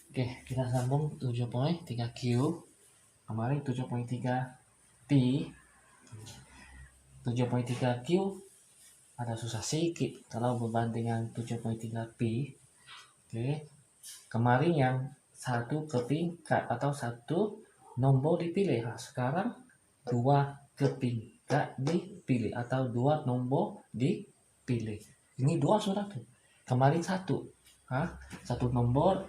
Oke, kita sambung 7.3Q. Kemarin 7.3 P. 7.3Q ada susah sedikit kalau berbanding 7.3 P. Oke, kemarin yang satu kepingkat atau satu nombor dipilih. Nah, sekarang dua kepingkat dipilih atau dua nombor dipilih. Ini dua sudah tuh. Kemarin satu, satu nombor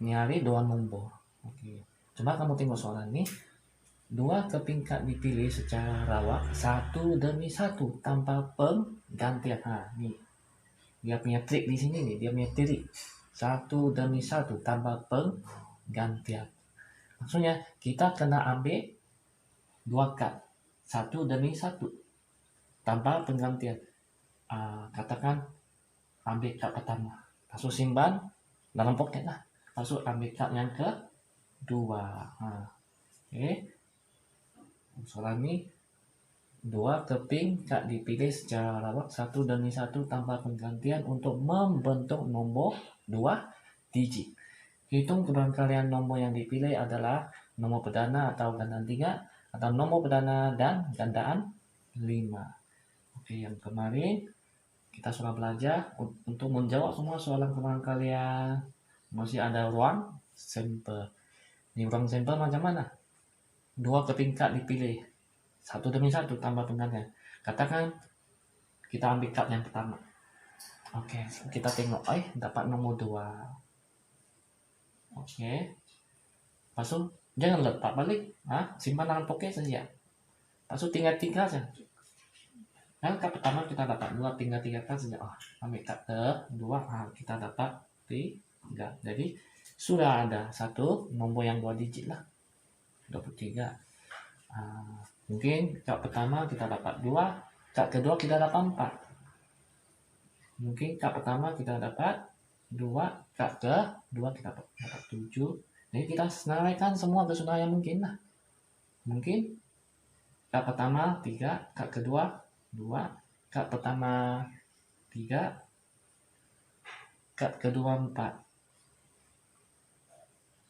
nyari dua nombor. Oke, coba kamu tengok soalan ini. Dua kepingkat dipilih secara rawak satu demi satu tanpa penggantian. Nih dia punya trik di sini nih, dia punya trik satu demi satu tanpa penggantian. Maksudnya kita kena ambil dua kad satu demi satu tanpa penggantian. Katakan ambil kad pertama, langsung simpan dalam poket lah, langsung ambil kad yang kedua. Oke, soalan ini dua keping kad dipilih secara rawak satu demi satu tanpa penggantian untuk membentuk nomor 2 digit. Hitung keberangkalian nomor yang dipilih adalah nomor perdana atau gandaan 3 atau nomor perdana dan gandaan 5. Oke, yang kemarin kita sudah belajar untuk menjawab semua soalan keberangkalian. Masih ada ruang sampel. Ini ruang sampel macam mana? Dua keping kad dipilih satu demi satu tanpa penggantian. Katakan kita ambil kad yang pertama. Oke, kita tengok dapat nomor 2. Oke, pasal jangan letak balik, simpan dalam poket saja. Pasal tinggal saja. Kan kad pertama kita dapat 2, tinggal 3 kad saja. Ambil kad kedua, kita dapat 3. Jadi sudah ada satu nomor yang 2 digit lah, 23. Mungkin kad pertama kita dapat 2, kad kedua kita dapat 4. Mungkin kad pertama kita dapat 2, kad kedua kita dapat 7. Jadi kita senaraikan semua ke saudara yang mungkin lah. Mungkin kad pertama 3, kad kedua 2, kad pertama 3, kad kedua 4.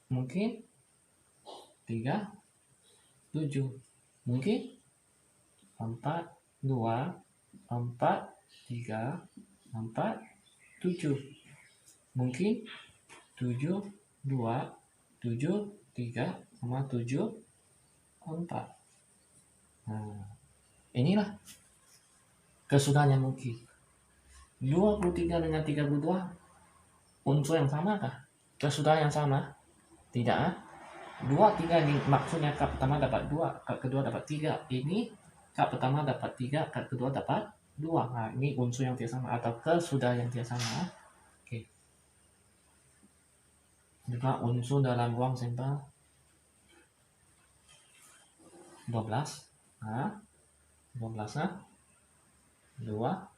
Mungkin 3, 7. Mungkin 4, 2, 4, 3, 4, 7. Mungkin 7, 2, 7, 3, sama 7, 4. Inilah kesudahannya mungkin. 23 dengan 32 unsur yang sama kah? Kesudahan yang sama? Tidak. 2, 3 ini maksudnya kad pertama dapat 2, kad kedua dapat 3. Ini kad pertama dapat 3, kad kedua dapat 2. Ini unsur yang tidak sama atau kesudahan yang tidak sama. Oke. Juga unsur dalam ruang sampel 12. 12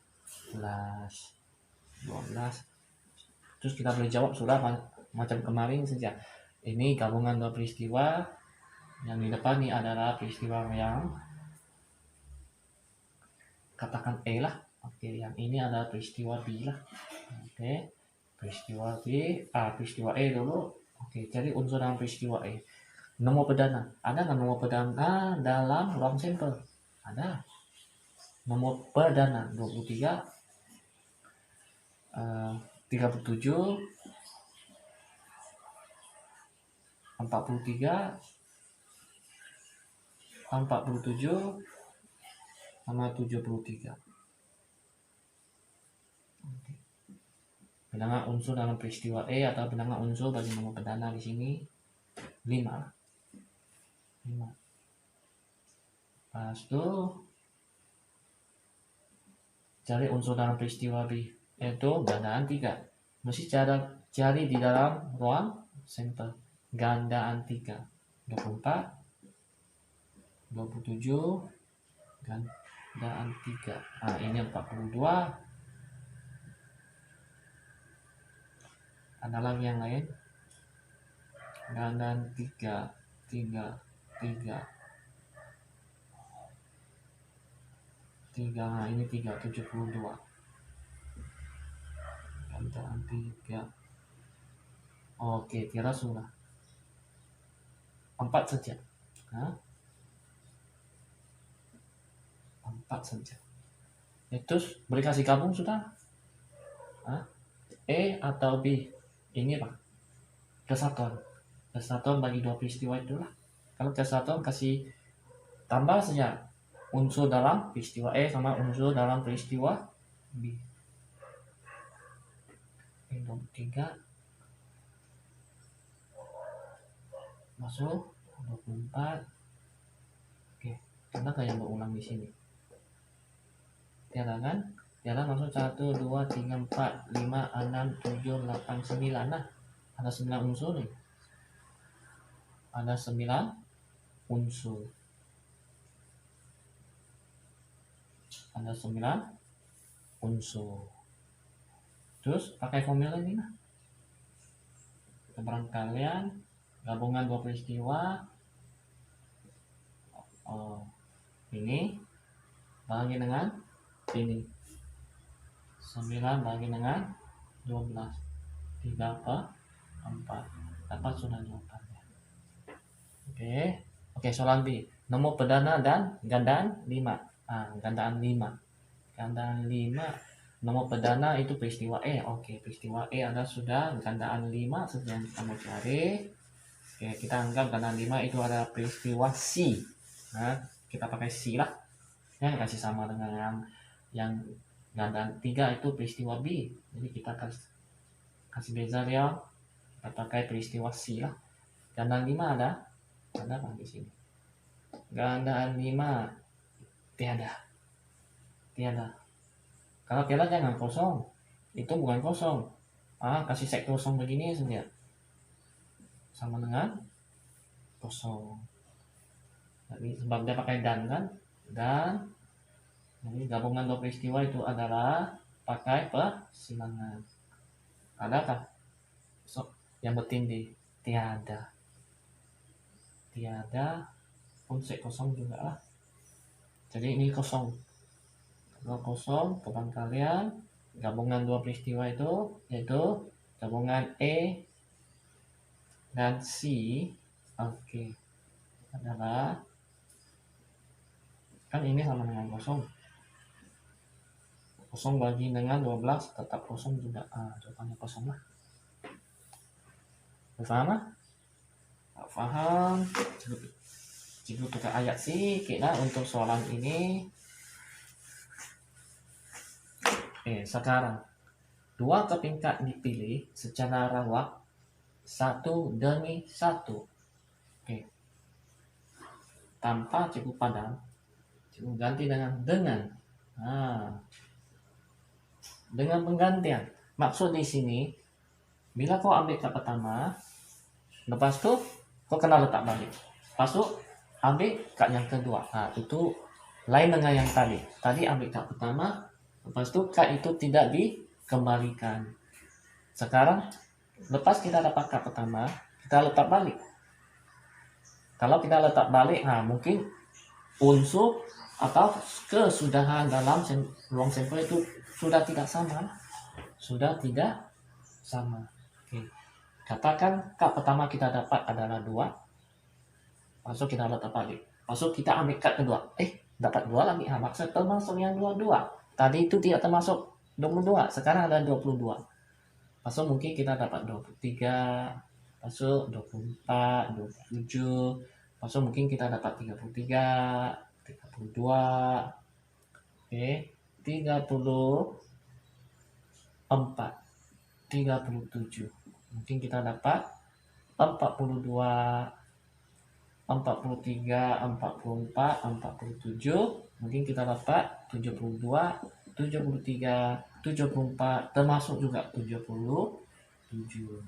12. Terus kita boleh jawab sudah macam kemarin saja. Ini gabungan dua peristiwa. Yang di depan ini adalah peristiwa yang katakan E lah. Oke, yang ini adalah peristiwa B lah. Oke, peristiwa B, peristiwa E dulu. Oke, jadi unsur dalam peristiwa E. Nomor perdana. Ada nggak nomor perdana dalam ruang sampel? Ada. Nomor perdana 23, 37, 43, 47, sama 73. Bilangan unsur dalam peristiwa E atau bilangan unsur bagi nomor perdana di sini 5. 5. Pas itu cari unsur dalam peristiwa B, yaitu gandaan 3. Mesti cari di dalam ruang sampel gandaan 3. 24, 27, gandaan 3. Ini 42. Ada lagi yang lain. Gandaan 3, 3, 3. 3, ini 3, 72. Gandaan 3. Oke, Tiara sudah. 4 saja. Hah? 4 saja. Terus boleh kasih gabung sudah? Hah? E atau B? Ini Pak. Kesatuan. Kesatuan bagi dua peristiwa itulah. Kalau kesatuan kasih tambah saja unsur dalam peristiwa E sama unsur dalam peristiwa B. 3 masuk 24. Oke, karena kayak berulang di sini. Tiada kan? Tiada masuk 1, 2, 3, 4, 5, 6, 7, 8, 9. Nah, ada 9 unsur nih. Ada 9 unsur. Ada 9 unsur. Terus pakai formula ini nah. Keberangkalian gabungan dua peristiwa. Ini bagi dengan ini 9 bagi dengan 12 3 per 4 dapat sudah jawabannya. Oke, soalan B. Nomor perdana dan gandaan 5. Gandaan 5 nomor perdana itu peristiwa E. Oke, peristiwa E ada sudah gandaan 5 saja yang kita mau cari. Oke, kita anggap gandaan 5 itu ada peristiwa C. Nah, kita pakai C lah. Yang kasih sama dengan yang gandaan 3 itu peristiwa B. Jadi kita kasih beza dia. Kita pakai peristiwa C lah. Gandaan 5 ada apa di sini? Gandaan 5 tiada. Kalau tiada jangan kosong. Itu bukan kosong. Kasih set kosong begini saja. Sama dengan kosong. Jadi sebab dia pakai dan kan? Dan jadi gabungan dua peristiwa itu adalah pakai persilangan. Adakah yang bertindih? Tiada pun set kosong juga lah. Jadi ini kosong. Kalau kosong, teman kalian gabungan dua peristiwa itu yaitu gabungan E dan C. Oke. Adalah kan ini sama dengan kosong. Kosong bagi dengan 12 tetap kosong juga. Jawabannya kosong lah. Paham lah? Paham? Cikgu tukar ayat sedikit lah untuk soalan ini. Sekarang 2 kepingkat dipilih secara rawak 1 demi 1. Tanpa cikgu padam, cikgu ganti dengan dengan penggantian. Maksud di sini, bila kau ambil kat pertama, lepas tu kau kena letak balik. Lepas tu ambil kat yang kedua. Itu lain dengan yang tadi. Tadi ambil kat pertama, lepas tu kad itu tidak dikembalikan. Sekarang lepas kita dapat kad pertama, kita letak balik. Kalau kita letak balik, mungkin unsur atau kesudahan dalam ruang sampel itu sudah tidak sama. Katakan kad pertama kita dapat adalah 2. Masuk kita letak balik. Masuk kita ambil kad kedua. Dapat 2 lagi. Maksud termasuk yang 22. Tadi itu tidak termasuk 22. Sekarang ada 22. Masuk mungkin kita dapat 23. Masuk 24, 27. Masuk mungkin kita dapat 33, 32. 34, 37. Mungkin kita dapat 42, 43, 44, 47. Mungkin kita dapat 72, 73, 74, termasuk juga 77.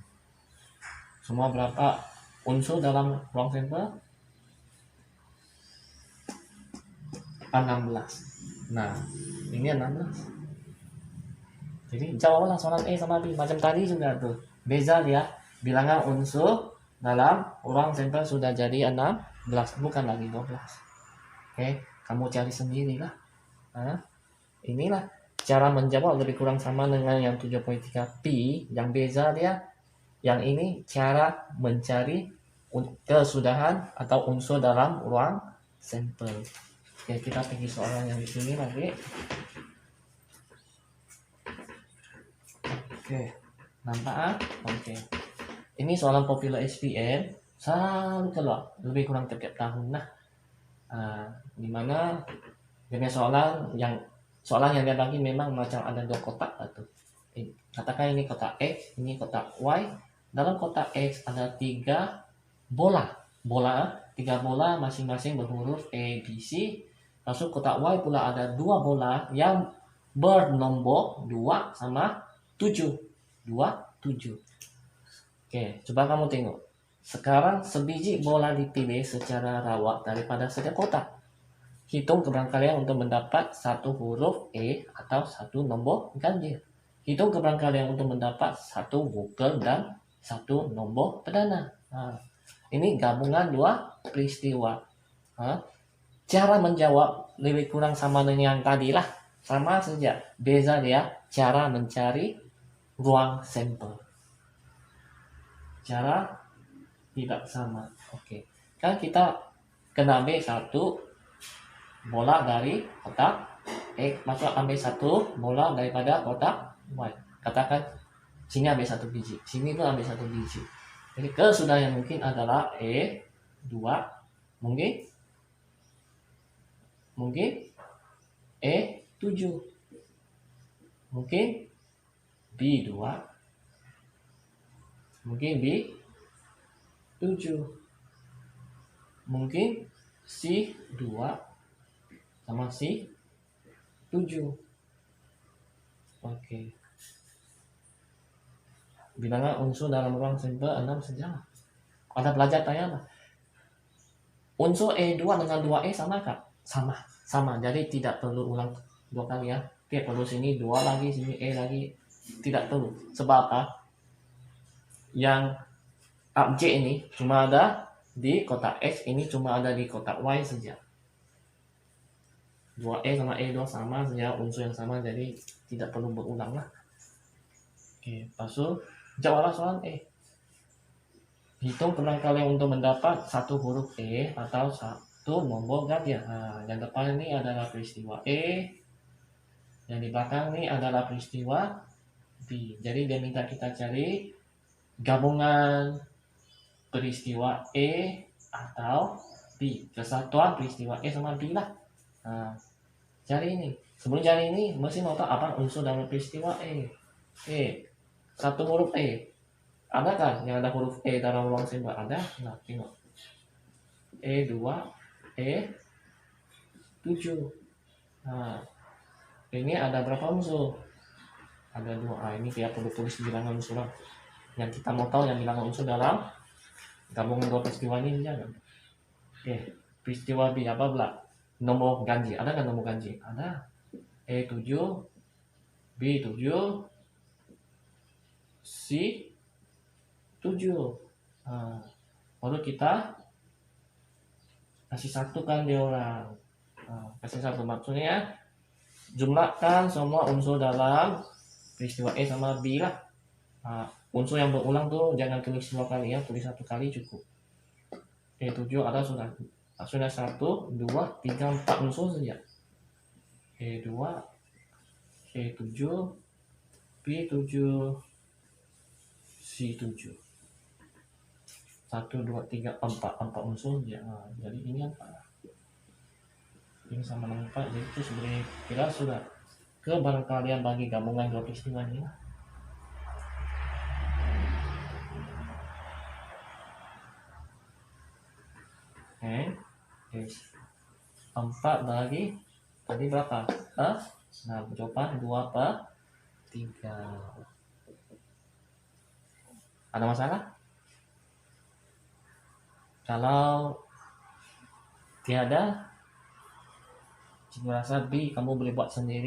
Semua berapa unsur dalam ruang sampel? 16. Nah, ini 16. Jadi jawablah soalan E sama B. Macam tadi juga tuh. Beza dia bilangan unsur dalam ruang sampel sudah jadi 16, bukan lagi 12. Kamu cari sendirilah. Inilah cara menjawab lebih kurang sama dengan yang 7.3 pi. Yang beza dia Yang ini cara mencari kesudahan atau unsur dalam ruang sampel. Oke, kita pergi soal yang di sini lagi. Oke, nampak? Oke. Ini soalan popular SPM selalu keluar lebih kurang tiap tahun lah. Dimana dengan soalan yang dia bagi memang macam ada 2 kotak atau katakan ini kotak X, ini kotak Y. Dalam kotak X ada 3 bola, 3 bola masing-masing berhuruf A, B, C. Lalu kotak Y pula ada 2 bola yang bernombor 2 sama 7. 2, 7. Oke, coba kamu tengok. Sekarang sebiji bola dipilih secara rawat daripada setiap kotak. Hitung keberangkalian untuk mendapat 1 huruf E atau 1 nombor ganjil. Hitung keberangkalian untuk mendapat 1 vokal dan 1 nombor perdana. Ini gabungan 2 peristiwa. Cara menjawab lebih kurang sama dengan yang tadi lah. Sama saja. Beza dia cara mencari ruang sampel. Cara tidak sama. Oke. Kan kita kena ambil 1 bola dari kotak X, masuk ambil 1 bola daripada kotak Y. Katakan sini ambil 1 biji, sini pun ambil 1 biji. Jadi kesudahan yang mungkin adalah E 2, mungkin E 7, mungkin B 2, mungkin B 7, mungkin C 2 sama C 7. Oke. Bilangan unsur dalam ruang sampel 6 saja. Ada pelajar tanya apa? Unsur E2 dengan 2E sama kah? Sama. Jadi tidak perlu ulang 2 kali ya. Oke, perlu sini 2 lagi, sini E lagi. Tidak perlu. Sebab apa? Yang objek ini cuma ada di kotak X, ini cuma ada di kotak Y saja. 2E sama E2 sama saja, unsur yang sama, jadi tidak perlu berulang lah. Oke, pasal jawablah soal E. Hitung keberangkalian untuk mendapat 1 huruf E atau 1 nombor ganjil. Yang depan ini adalah peristiwa E, yang di belakang ini adalah peristiwa B. Jadi dia minta kita cari gabungan peristiwa E atau B. Kesatuan peristiwa E sama B lah. Cari ini. Sebelum cari ini, mesti mau tahu apa unsur dalam peristiwa E. 1 huruf E. Ada kan yang ada huruf E dalam ruang sampel? Ada? Nah, tengok. E2, E7. Ini ada berapa unsur? Ada 2. Ini dia perlu tulis bilangan unsur. Yang kita mau tahu yang bilangan unsur dalam gabungan 2 peristiwa ini jangan. Peristiwa B apa pula? Nomor ganjil. Ada kan nomor ganjil? Ada. E7, B7, C7. Lalu kita kasih 1 kan dia orang. Kasih 1 maksudnya jumlahkan semua unsur dalam peristiwa E sama B lah. Unsur yang berulang tuh jangan tulis 2 kali ya, tulis 1 kali cukup. E7 ada sudah 1, 2, 3, 4 unsur saja. E2, E7, B7, C7. 1, 2, 3, 4 unsur ya. Jadi ini apa? Ini sama dengan 4. Jadi itu sebenarnya kira sudah keberangkalian bagi gabungan 2 peristiwa ini lah. Oke. 4 bagi tadi berapa? Nah, jawaban 2/3. Ada masalah? Kalau tiada, jika rasa B kamu boleh buat sendiri.